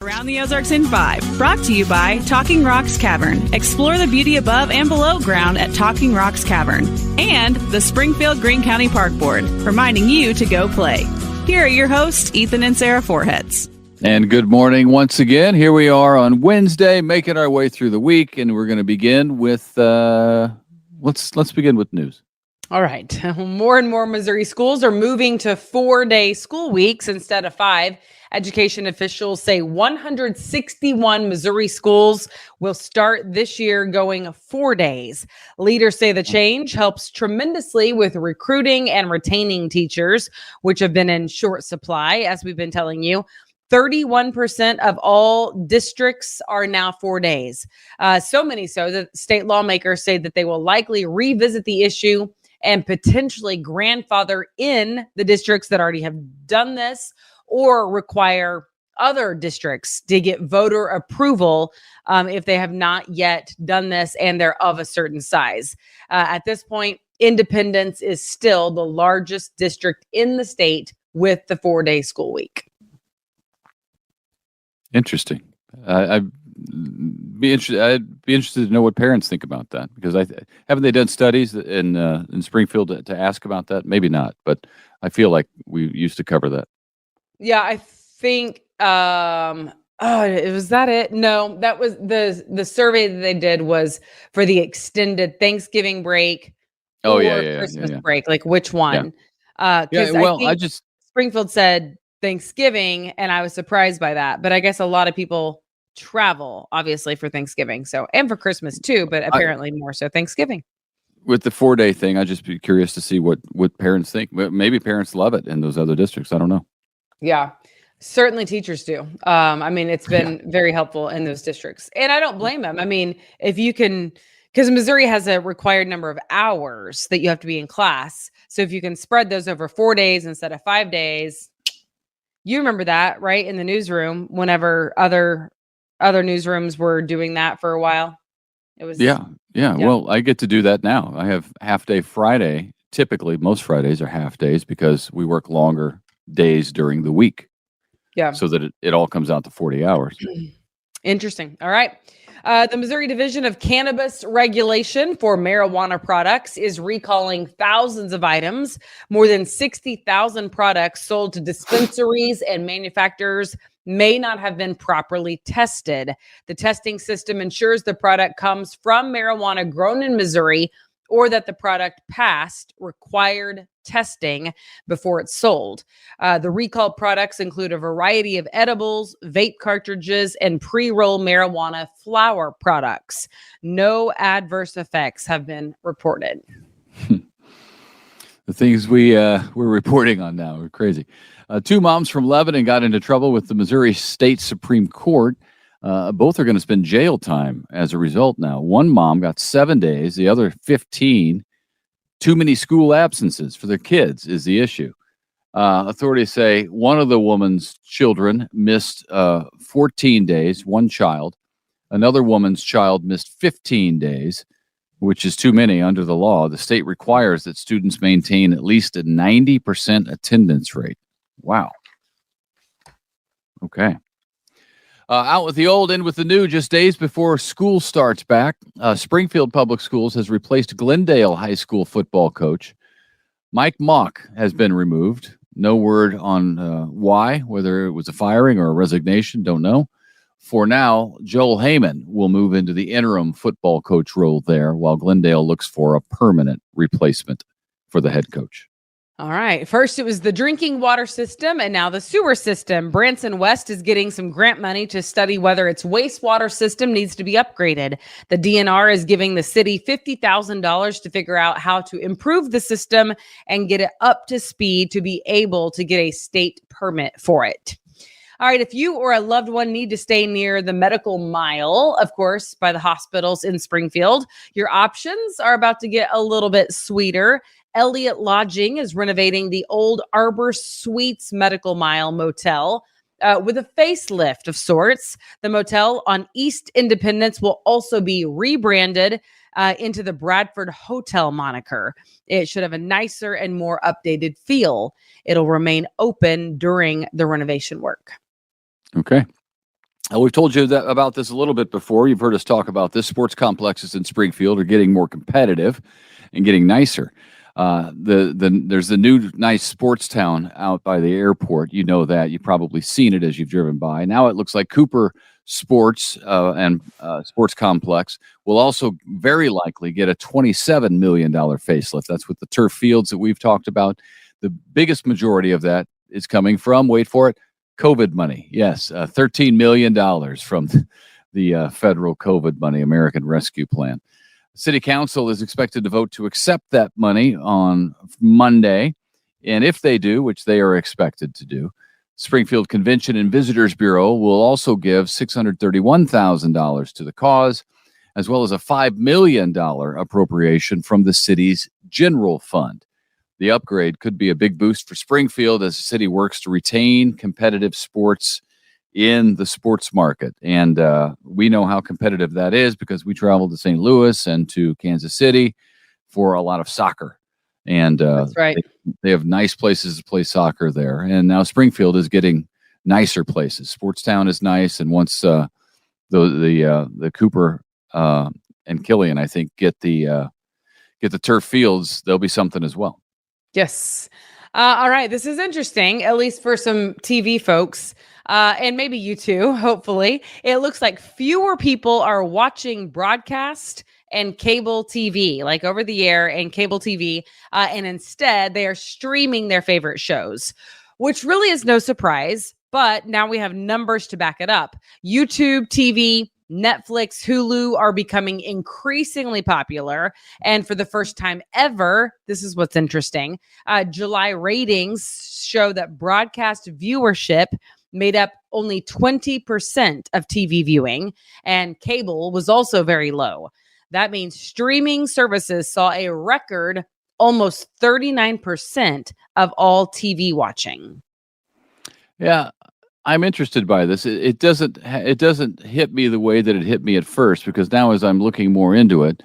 Around the Ozarks in 5, brought to you by Talking Rocks Cavern. Explore the beauty above and below ground at Talking Rocks Cavern. And the Springfield Greene County Park Board, reminding you to go play. Here are your hosts, Ethan and Sarah Foreheads. And good morning once again. Here we are on Wednesday, making our way through the week, and we're going to begin with, let's begin with news. All right. More and more Missouri schools are moving to 4-day school weeks instead of 5. Education officials say 161 Missouri schools will start this year going 4 days. Leaders say the change helps tremendously with recruiting and retaining teachers, which have been in short supply, as we've been telling you. 31% of all districts are now 4 days. So many so that state lawmakers say that they will likely revisit the issue and potentially grandfather in the districts that already have done this, or require other districts to get voter approval if they have not yet done this and they're of a certain size. At this point, Independence is still the largest district in the state with the 4-day school week. Interesting. I'd be interested to know what parents think about that, because haven't they done studies in Springfield to ask about that? Maybe not, but I feel like we used to cover that. Yeah, I think was that it? No, that was the survey that they did was for the extended Thanksgiving break or Christmas break. Like which one? Springfield said Thanksgiving, and I was surprised by that. But I guess a lot of people travel, obviously, for Thanksgiving, and for Christmas too, but apparently more so Thanksgiving. With the 4-day thing, I'd just be curious to see what parents think. Maybe parents love it in those other districts. I don't know. Yeah, certainly teachers do. I mean, it's been very helpful in those districts, and I don't blame them. I mean, if you can, because Missouri has a required number of hours that you have to be in class. So if you can spread those over 4 days instead of 5 days, you remember that, right? In the newsroom, whenever other newsrooms were doing that for a while. It was yeah. Well, I get to do that now. I have half day Friday. Typically, most Fridays are half days because we work longer days during the week. Yeah. So that it all comes out to 40 hours. Interesting. All right. The Missouri Division of Cannabis Regulation for marijuana products is recalling thousands of items. More than 60,000 products sold to dispensaries and manufacturers may not have been properly tested. The testing system ensures the product comes from marijuana grown in Missouri, or that the product passed required testing before it's sold. The recalled products include a variety of edibles, vape cartridges, and pre-roll marijuana flower products. No adverse effects have been reported. The things we're reporting on now are crazy. 2 moms from Lebanon got into trouble with the Missouri State Supreme Court. Both are going to spend jail time as a result now. One mom got 7 days, the other 15. Too many school absences for their kids is the issue. Authorities say one of the woman's children missed 14 days, one child. Another woman's child missed 15 days, which is too many under the law. The state requires that students maintain at least a 90% attendance rate. Wow. Okay. Out with the old, in with the new, just days before school starts back. Springfield Public Schools has replaced Glendale High School football coach. Mike Mock has been removed. No word on why, whether it was a firing or a resignation, don't know. For now, Joel Heyman will move into the interim football coach role there, while Glendale looks for a permanent replacement for the head coach. All right. First, it was the drinking water system, and now the sewer system. Branson West is getting some grant money to study whether its wastewater system needs to be upgraded. The DNR is giving the city $50,000 to figure out how to improve the system and get it up to speed to be able to get a state permit for it. All right, if you or a loved one need to stay near the medical mile, of course, by the hospitals in Springfield, your options are about to get a little bit sweeter. Elliott Lodging is renovating the old Arbor Suites Medical Mile Motel with a facelift of sorts. The motel on East Independence will also be rebranded into the Bradford Hotel moniker. It should have a nicer and more updated feel. It'll remain open during the renovation work. Okay. We've told you about this a little bit before. You've heard us talk about this. Sports complexes in Springfield are getting more competitive and getting nicer. There's the new nice sports town out by the airport. You know that. You've probably seen it as you've driven by. Now it looks like Cooper Sports and Sports Complex will also very likely get a $27 million facelift. That's with the turf fields that we've talked about. The biggest majority of that is coming from, wait for it, COVID money. Yes, $13 million from the federal COVID money, American Rescue Plan. City Council is expected to vote to accept that money on Monday. And if they do, which they are expected to do, Springfield Convention and Visitors Bureau will also give $631,000 to the cause, as well as a $5 million appropriation from the city's general fund. The upgrade could be a big boost for Springfield as the city works to retain competitive sports in the sports market. And we know how competitive that is because we traveled to St. Louis and to Kansas City for a lot of soccer. And that's right. They have nice places to play soccer there. And now Springfield is getting nicer places. Sportstown is nice. And once the Cooper and Killian, I think, get the turf fields, there'll be something as well. Yes. All right. This is interesting, at least for some TV folks, and maybe you too, hopefully. It looks like fewer people are watching broadcast and cable TV, like over the air and cable TV, and instead they are streaming their favorite shows, which really is no surprise. But now we have numbers to back it up. YouTube TV, Netflix, Hulu are becoming increasingly popular. And for the first time ever, this is what's interesting. July ratings show that broadcast viewership made up only 20% of TV viewing, and cable was also very low. That means streaming services saw a record almost 39% of all TV watching. Yeah, I'm interested by this. It doesn't hit me the way that it hit me at first, because now as I'm looking more into it,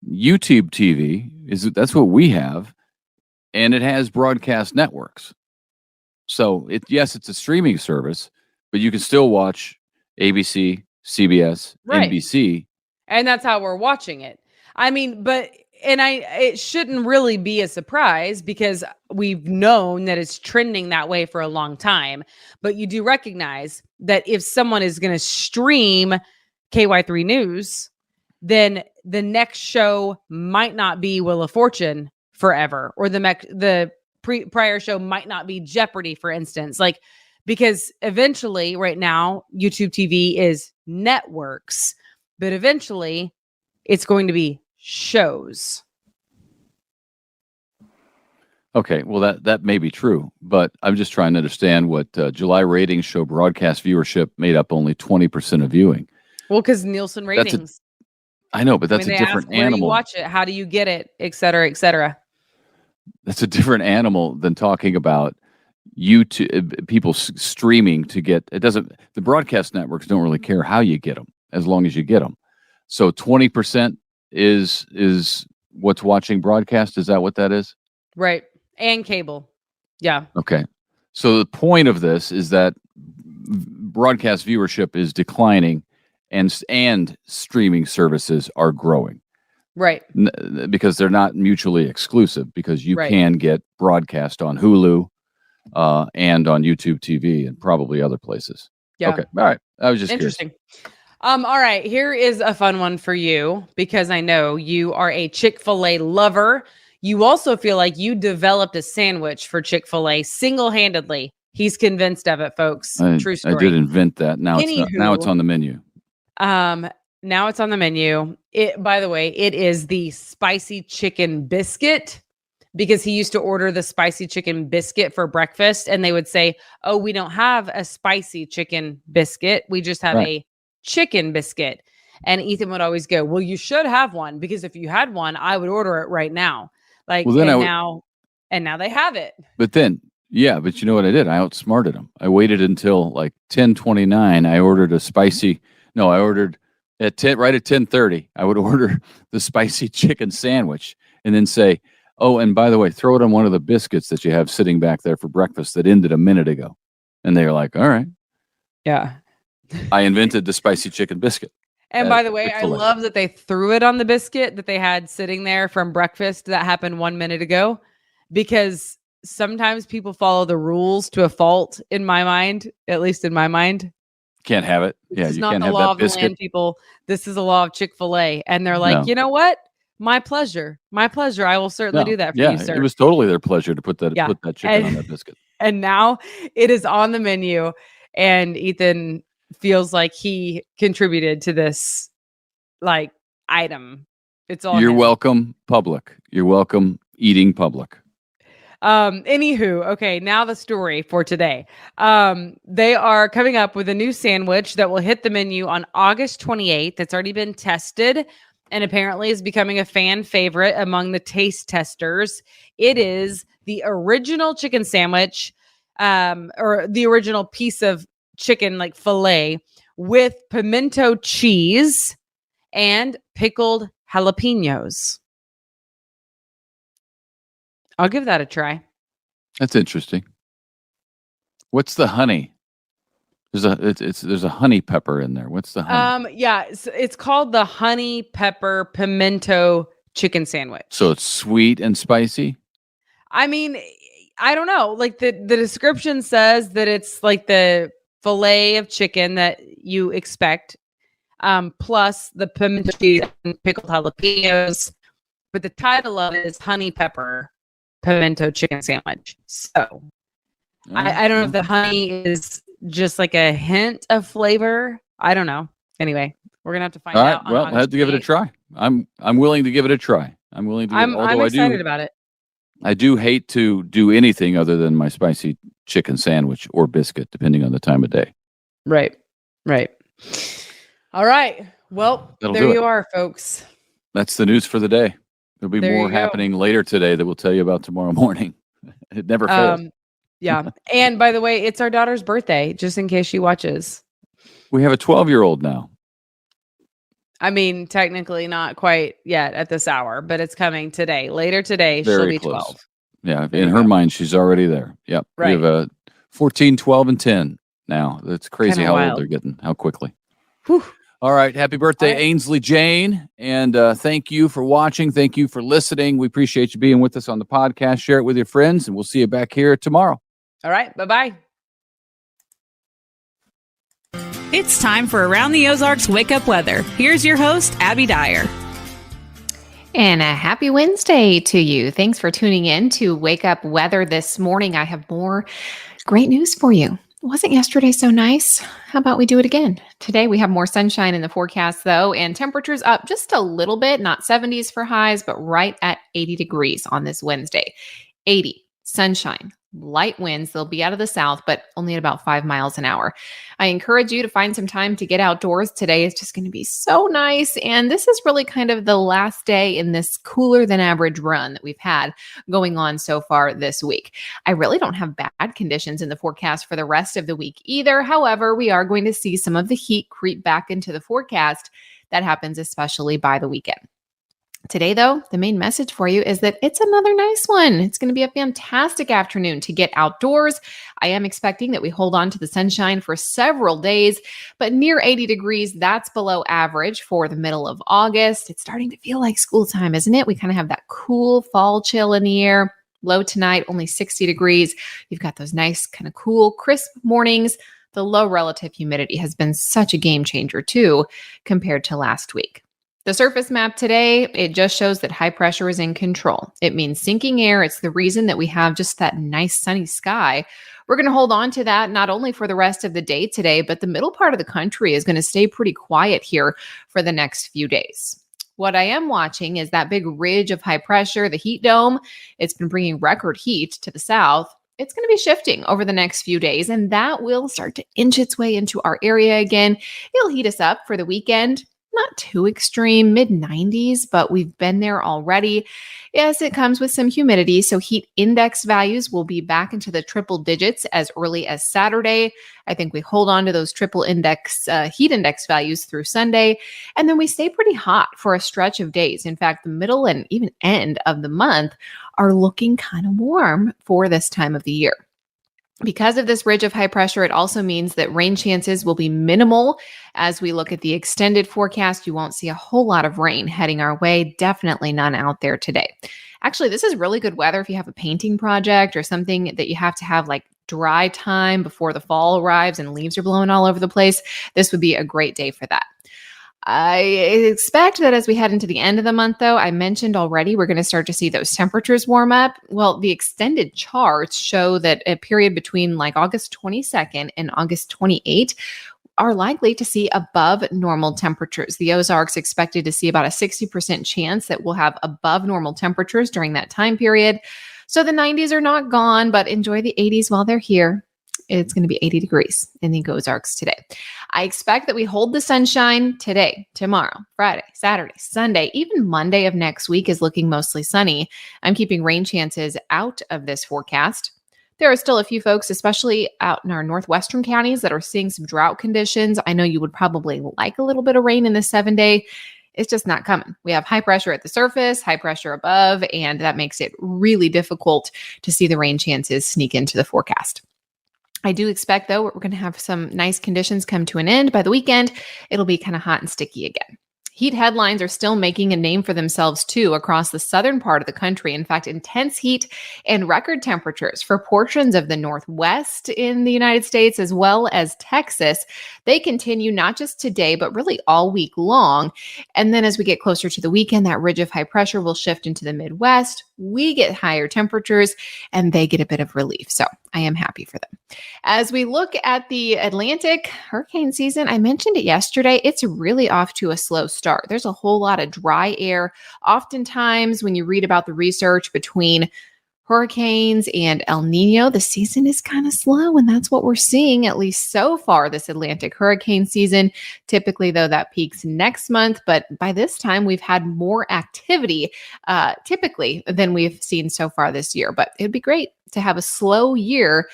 YouTube TV that's what we have, and it has broadcast networks. So yes, it's a streaming service, but you can still watch ABC, CBS, right, NBC. And that's how we're watching it. I mean, it shouldn't really be a surprise because we've known that it's trending that way for a long time. But you do recognize that if someone is going to stream KY3 News, then the next show might not be Wheel of Fortune forever, or the prior show might not be Jeopardy, for instance. Like, because eventually, right now, YouTube TV is networks, but eventually it's going to be shows. Okay, well that may be true, but I'm just trying to understand what July ratings show. Broadcast viewership made up only 20% of viewing. Well, because Nielsen ratings. I know, but that's a different animal. Where you watch it, how do you get it, et cetera, et cetera. That's a different animal than talking about YouTube, people streaming to get. It doesn't. The broadcast networks don't really care how you get them, as long as you get them. So 20% is what's watching broadcast. Is that what that is? Right. And cable. Yeah. Okay. So the point of this is that broadcast viewership is declining, and streaming services are growing. Right. Because they're not mutually exclusive, because you can get broadcast on Hulu and on YouTube TV and probably other places. Yeah. Okay. All right. I was just interesting. Curious. All right. Here is a fun one for you, because I know you are a Chick-fil-A lover. You also feel like you developed a sandwich for Chick-fil-A single-handedly. He's convinced of it, folks. True story. I did invent that. Now it's on the menu. Now it's on the menu. By the way, it is the spicy chicken biscuit, because he used to order the spicy chicken biscuit for breakfast, and they would say, "Oh, we don't have a spicy chicken biscuit. We just have a chicken biscuit." And Ethan would always go, "Well, you should have one, because if you had one, I would order it right now." Like, well, now they have it. But you know what I did? I outsmarted them. I waited until like 10:29. I ordered I ordered at 10:30. I would order the spicy chicken sandwich and then say, "Oh, and by the way, throw it on one of the biscuits that you have sitting back there for breakfast that ended a minute ago." And they were like, "All right." Yeah. I invented the spicy chicken biscuit. And by the way, I love that they threw it on the biscuit that they had sitting there from breakfast that happened 1 minute ago, because sometimes people follow the rules to a fault in my mind, at least in my mind. Can't have it. This is not the law of the land, people. This is the law of Chick-fil-A. And they're like, you know what? My pleasure. My pleasure. I will certainly do that for you, sir. It was totally their pleasure to put that chicken on that biscuit. And now it is on the menu, and Ethan feels like he contributed to this item. It's all You're welcome, public. You're welcome, eating public. Anywho, okay, now the story for today. They are coming up with a new sandwich that will hit the menu on August 28th. It's already been tested and apparently is becoming a fan favorite among the taste testers. It is the original chicken sandwich, or the original piece of chicken, like filet, with pimento cheese and pickled jalapenos. I'll give that a try. That's interesting. What's the honey? There's a honey pepper in there. What's the honey? Yeah, it's called the honey pepper pimento chicken sandwich. So it's sweet and spicy? I mean, I don't know. Like the description says that it's like the filet of chicken that you expect, plus the pimento cheese and pickled jalapenos. But the title of it is honey pepper pimento chicken sandwich. So I don't know if the honey is just like a hint of flavor. I don't know. Anyway, we're gonna have to find out. Well, I have to give it a try. I'm willing to give it a try. I'm willing to. I'm excited about it. I do hate to do anything other than my spicy chicken sandwich or biscuit, depending on the time of day. Right. All right. Well, there you are, folks. That's the news for the day. There'll be more happening later today that we'll tell you about tomorrow morning. It never fails. Yeah. And by the way, it's our daughter's birthday, just in case she watches. We have a 12-year-old now. I mean, technically not quite yet at this hour, but it's coming today. Later today, she'll be 12. Yeah. In her mind, she's already there. Yep. Right. We have a 14, 12, and 10 now. It's crazy how old they're getting, how quickly. Whew. All right. Happy birthday, Ainsley Jane. And thank you for watching. Thank you for listening. We appreciate you being with us on the podcast. Share it with your friends, and we'll see you back here tomorrow. All right. Bye-bye. It's time for Around the Ozarks Wake Up Weather. Here's your host, Abby Dyer. And a happy Wednesday to you. Thanks for tuning in to Wake Up Weather this morning. I have more great news for you. Wasn't yesterday so nice? How about we do it again? Today we have more sunshine in the forecast though, and temperatures up just a little bit, not 70s for highs, but right at 80 degrees on this Wednesday. 80, sunshine, light winds. They'll be out of the south, but only at about 5 miles an hour. I encourage you to find some time to get outdoors. Today is just going to be so nice. And this is really kind of the last day in this cooler than average run that we've had going on so far this week. I really don't have bad conditions in the forecast for the rest of the week either. However, we are going to see some of the heat creep back into the forecast. That happens especially by the weekend. Today, though, the main message for you is that it's another nice one. It's going to be a fantastic afternoon to get outdoors. I am expecting that we hold on to the sunshine for several days, but near 80 degrees, that's below average for the middle of August. It's starting to feel like school time, isn't it? We kind of have that cool fall chill in the air. Low tonight, only 60 degrees. You've got those nice kind of cool, crisp mornings. The low relative humidity has been such a game changer, too, compared to last week. The surface map today, it just shows that high pressure is in control. It means sinking air. It's the reason that we have just that nice sunny sky. We're going to hold on to that not only for the rest of the day today, but the middle part of the country is going to stay pretty quiet here for the next few days. What I am watching is that big ridge of high pressure, the heat dome. It's been bringing record heat to the south. It's going to be shifting over the next few days, and that will start to inch its way into our area again. It'll heat us up for the weekend. Not too extreme, mid-90s, but we've been there already. Yes, it comes with some humidity, so heat index values will be back into the triple digits as early as Saturday. I think we hold on to those triple index heat index values through Sunday, and then we stay pretty hot for a stretch of days. In fact, the middle and even end of the month are looking kind of warm for this time of the year. Because of this ridge of high pressure, it also means that rain chances will be minimal. As we look at the extended forecast, you won't see a whole lot of rain heading our way. Definitely none out there today. Actually, this is really good weather if you have a painting project or something that you have to have like dry time before the fall arrives and leaves are blowing all over the place. This would be a great day for that. I expect that as we head into the end of the month, though, I mentioned already, we're going to start to see those temperatures warm up. Well, the extended charts show that a period between like August 22nd and August 28th are likely to see above normal temperatures. The Ozarks expected to see about a 60% chance that we'll have above normal temperatures during that time period. So the 90s are not gone, but enjoy the 80s while they're here. It's going to be 80 degrees in the Ozarks today. I expect that we hold the sunshine today, tomorrow, Friday, Saturday, Sunday, even Monday of next week is looking mostly sunny. I'm keeping rain chances out of this forecast. There are still a few folks, especially out in our northwestern counties, that are seeing some drought conditions. I know you would probably like a little bit of rain in the 7-day. It's just not coming. We have high pressure at the surface, high pressure above, and that makes it really difficult to see the rain chances sneak into the forecast. I do expect, though, we're going to have some nice conditions come to an end. By the weekend, it'll be kind of hot and sticky again. Heat headlines are still making a name for themselves, too, across the southern part of the country. In fact, intense heat and record temperatures for portions of the Northwest in the United States, as well as Texas, they continue not just today, but really all week long. And then as we get closer to the weekend, that ridge of high pressure will shift into the Midwest. We get higher temperatures, and they get a bit of relief. So I am happy for them. As we look at the Atlantic hurricane season, I mentioned it yesterday, it's really off to a slow start. There's a whole lot of dry air. Oftentimes, when you read about the research between hurricanes and El Nino, the season is kind of slow, and that's what we're seeing, at least so far, this Atlantic hurricane season. Typically, though, that peaks next month, but by this time, we've had more activity typically than we've seen so far this year. But it'd be great to have a slow year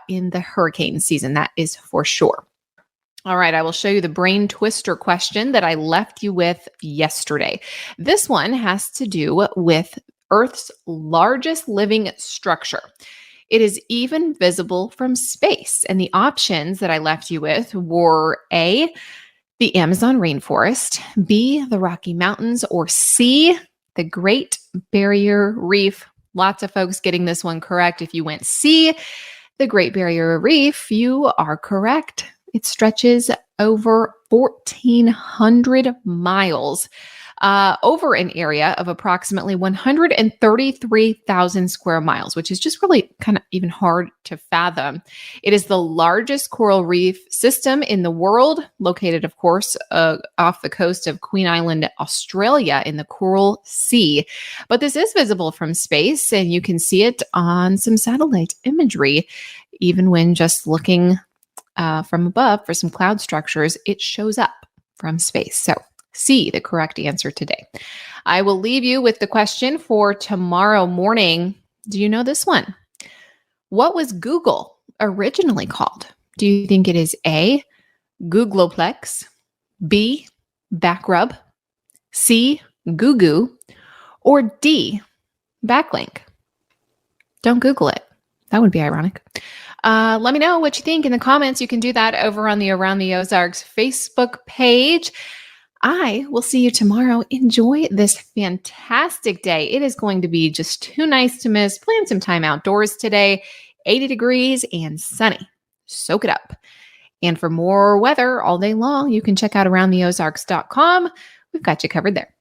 in the hurricane season, that is for sure. All right, I will show you the brain twister question that I left you with yesterday. This one has to do with Earth's largest living structure. It is even visible from space. And the options that I left you with were A, the Amazon rainforest, B, the Rocky Mountains, or C, the Great Barrier Reef. Lots of folks getting this one correct. If you went C, the Great Barrier Reef, you are correct. It stretches over 1,400 miles over an area of approximately 133,000 square miles, which is just really kind of even hard to fathom. It is the largest coral reef system in the world, located, of course, off the coast of Queen Island, Australia, in the Coral Sea. But this is visible from space, and you can see it on some satellite imagery. Even when just looking from above for some cloud structures, it shows up from space. So C, the correct answer today. I will leave you with the question for tomorrow morning. Do you know this one? What was Google originally called? Do you think it is A, Googleplex, B, Backrub, C, Goo Goo, or D, Backlink? Don't Google it. That would be ironic. Let me know what you think in the comments. You can do that over on the Around the Ozarks Facebook page. I will see you tomorrow. Enjoy this fantastic day. It is going to be just too nice to miss. Plan some time outdoors today. 80 degrees and sunny. Soak it up. And for more weather all day long, you can check out aroundtheozarks.com. We've got you covered there.